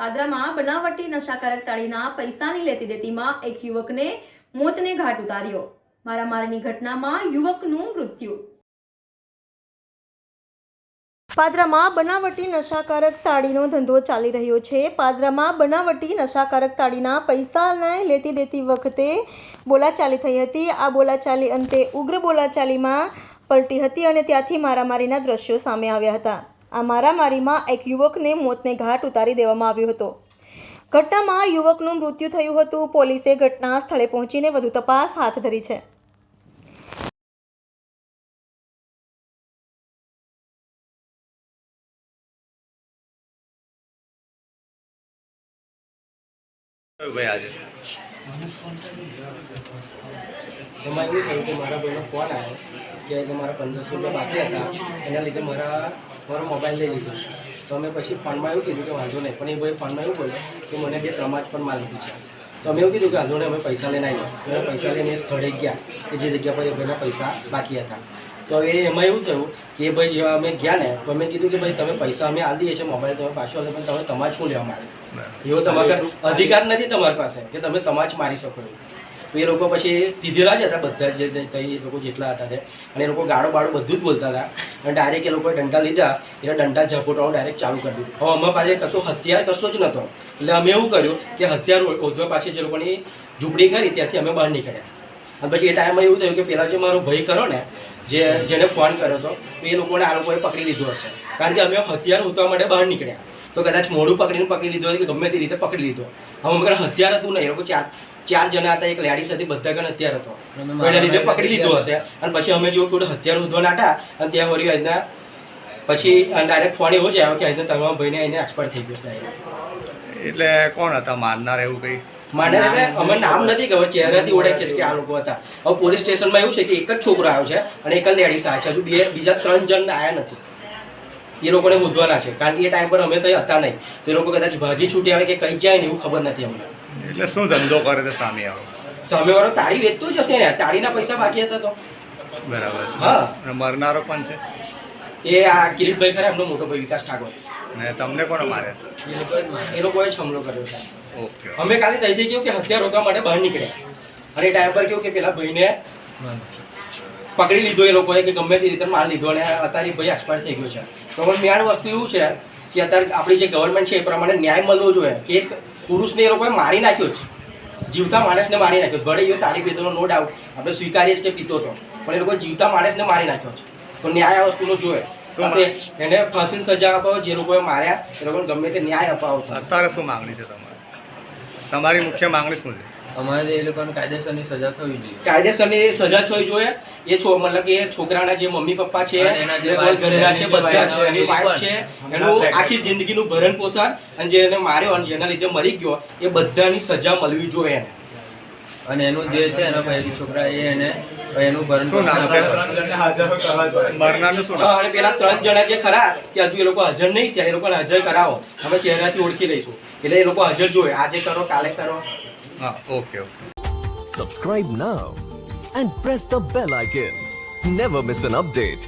પાદરામાં બનાવટી નશાકારક તાળીના પૈસાની લેતી દેતીમાં એક યુવકને મોતને ઘાટ ઉતાર્યો. મારામારીની ઘટનામાં યુવકનું મૃત્યુ. પાદરામાં બનાવટી નશાકારક તાળીનો ધંધો ચાલી રહ્યો છે. પાદરામાં બનાવટી નશાકારક તાળીના પૈસાને લેતી દેતી વખતે બોલાચાલી થઈ હતી. આ બોલાચાલી અંતે ઉગ્ર બોલાચાલીમાં પલટી હતી અને ત્યાંથી મારામારીના દ્રશ્યો સામે આવ્યા હતા. આ મારામારીમાં એક યુવકને મોતને ઘાટ ઉતારી દેવામાં આવ્યો હતો. ઘટનામાં યુવકનું મૃત્યુ થયું હતું. પોલીસે ઘટના સ્થળે પહોંચીને વધુ તપાસ હાથ ધરી છે. ભાઈ આજે એમાં એવું થયું કે મારા ભાઈનો ફોન આવ્યો કે તમારા 1500 રૂપિયા બાકી હતા, એના લીધે મારો મોબાઈલ લઈ લીધો. તો અમે પછી ફોનમાં એવું કીધું કે વાંધો નહીં, પણ એ ભાઈ ફોનમાં એવું બોલ્યો કે મને 2 ત્રમાજ પણ માલ લીધું છે. તો અમે એવું કીધું કે વાંધો નહીં, અમે પૈસા લઈને આવ્યા. તો પૈસા લઈને એ સ્થળે ગયા કે જે જગ્યા પર એ ભાઈના પૈસા બાકી હતા. તો એમાં એવું થયું કે એ ભાઈ જેવા અમે ગયા ને, તો અમે કીધું કે ભાઈ તમે પૈસા અમે આપી દઈએ છીએ, મોબાઈલ તમે પાછો આપો, પણ તમે તમાજ શું લેવા માંગે? એવો તમારા અધિકાર નથી તમારી પાસે કે તમે તમાજ મારી શકો. તો એ લોકો પછી પીધેલા જ હતા બધા જે એ લોકો જેટલા હતા તે, અને એ લોકો ગાળો બાળો બધું જ બોલતા હતા. અને ડાયરેક્ટ એ લોકોએ દંડા લીધા, એટલે દંડા ઝપોટવાનું ડાયરેક્ટ ચાલુ કરી દીધું. હવે અમારા પાસે કશો હથિયાર કશો જ નહોતો, એટલે અમે એવું કર્યું કે હથિયાર ઓધવા પાસે જે લોકોની ઝૂંપડી કરી ત્યાંથી અમે બહાર નીકળ્યા. અને પછી એ ટાઈમમાં એવું થયું કે પેલા જે મારો ભાઈ ખરો ને, જેને ફોન કર્યો હતો, તો એ લોકોને આ લોકોએ પકડી લીધો હશે, કારણ કે અમે હથિયાર ઉતરવા માટે બહાર નીકળ્યા. તો કદાચ મોઢું પકડી લીધો કે ગમે તે રીતે પકડી લીધો. હવે અમે હથિયાર હતું નહીં, એ લોકો ચાર જણા હતા, એક લેડીઝ હતી, બધા કણ હથિયાર હતો, એના લીધે પકડી લીધો હશે. અને પછી અમે જો થોડું હથિયાર ઉધવા નાટા, અને ત્યાં વળી આજના પછી ડાયરેક્ટ ફોન એવો જ આવ્યો કે આજના તમારા ભાઈને એને એક્સપાયર થઈ ગયો ડાયરેક્ટ. એટલે કોણ હતા મારનાર? એવું કઈ માને એટલે અમે નામ નથી ખબર, ચહેરાથી ઓળખીએ કે આ લોકો હતા. હવે પોલીસ સ્ટેશનમાં એવું છે કે એક જ છોકરો આવ્યો છે અને એક જ લેડીઝ આવ્યા છે, હજુ બીજા 3 જણ આવ્યા નથી. એ લોકોને શોધવાના છે, કારણ કે એ ટાઈમ પર અમે તો હતા નહીં. તો એ લોકો કદાચ ભાગી છૂટી આવે કે કઈ જાય ને એવું ખબર નથી અમને. એટલે શું ધંધો કરે તે સામે આવો? સામેવાળો તાળી વેચતો જ હશે ને, તાળીના પૈસા બાકી હતા તો. બરાબર છે. હા. અને મરનારો પણ છે? એ આ કિરીટભાઈ ખરા, એમનો મોટો ભાઈ વિકાસ ઠાકોર. ને તમને કોણ માર્યા છે? એ લોકોએ જ હુમલો કર્યો છે. ઓકે. અમે કાલે ત્યાંથી કેવું કે હથિયાર રોકવા માટે બહાર નીકળ્યા, અને એ ટાઈમ પર કેવું કે પેલા ભાઈને પકડી લીધો એ લોકોએ કે ગમે તે રીતે માલ લીધો, અને અત્યારે ભાઈ એક્સપાયર થઈ ગયો છે. તો પણ મેન વસ્તુ એવું છે કે અત્યારે આપણી જે ગવર્મેન્ટ છે એ પ્રમાણે ન્યાય મળવો જોઈએ કે એક પુરુષને એ લોકોએ મારી નાખ્યો છે, જીવતા માણસને મારી નાખ્યો. ભલે એ તાળી પીતો, નો ડાઉટ આપણે સ્વીકારીએ છીએ કે પીતો હતો, પણ એ લોકો જીવતા માણસને મારી નાખ્યો છે. તો ન્યાય આ વસ્તુનો જોઈએ, એને ફાંસીની સજા અપાવો, જે લોકોએ માર્યા એ લોકોને ગમે તે ન્યાય અપાવો. અત્યારે શું માંગણી છે તમારી? તમારી મુખ્ય માંગણી શું છે? અમારે એ લોકોને કાયદેસરની સજા થવી જોઈએ. કાયદેસરની સજા થવી જોઈએ. એ મતલબ કે છોકરાના જે મમ્મી પપ્પા છે, એના જે ઘરેના છે, બધા છે, એની વાઈફ છે, એનું આખી જિંદગીનું ભરણ પોષણ, અને જે એને માર્યો અને જેના લીધે મરી ગયો, એ બધાની સજા મળવી જોઈએ એને. અને એનું જે છે એના પહેલી છોકરા એને એનું ભરણ શું નામ છે મરનારનું? શું નામ? અને પેલા 3 જણા જે ખરા કે હજુ એ લોકો હાજર નહીં ત્યાં, એ લોકોને હાજર કરાવો, અમે ચહેરાથી ઓળખી લઈશું. એટલે એ લોકો હાજર જોઈએ, આજે કરો કાલે કરો. હા, okay okay. Subscribe now and press the bell icon. Never miss an update.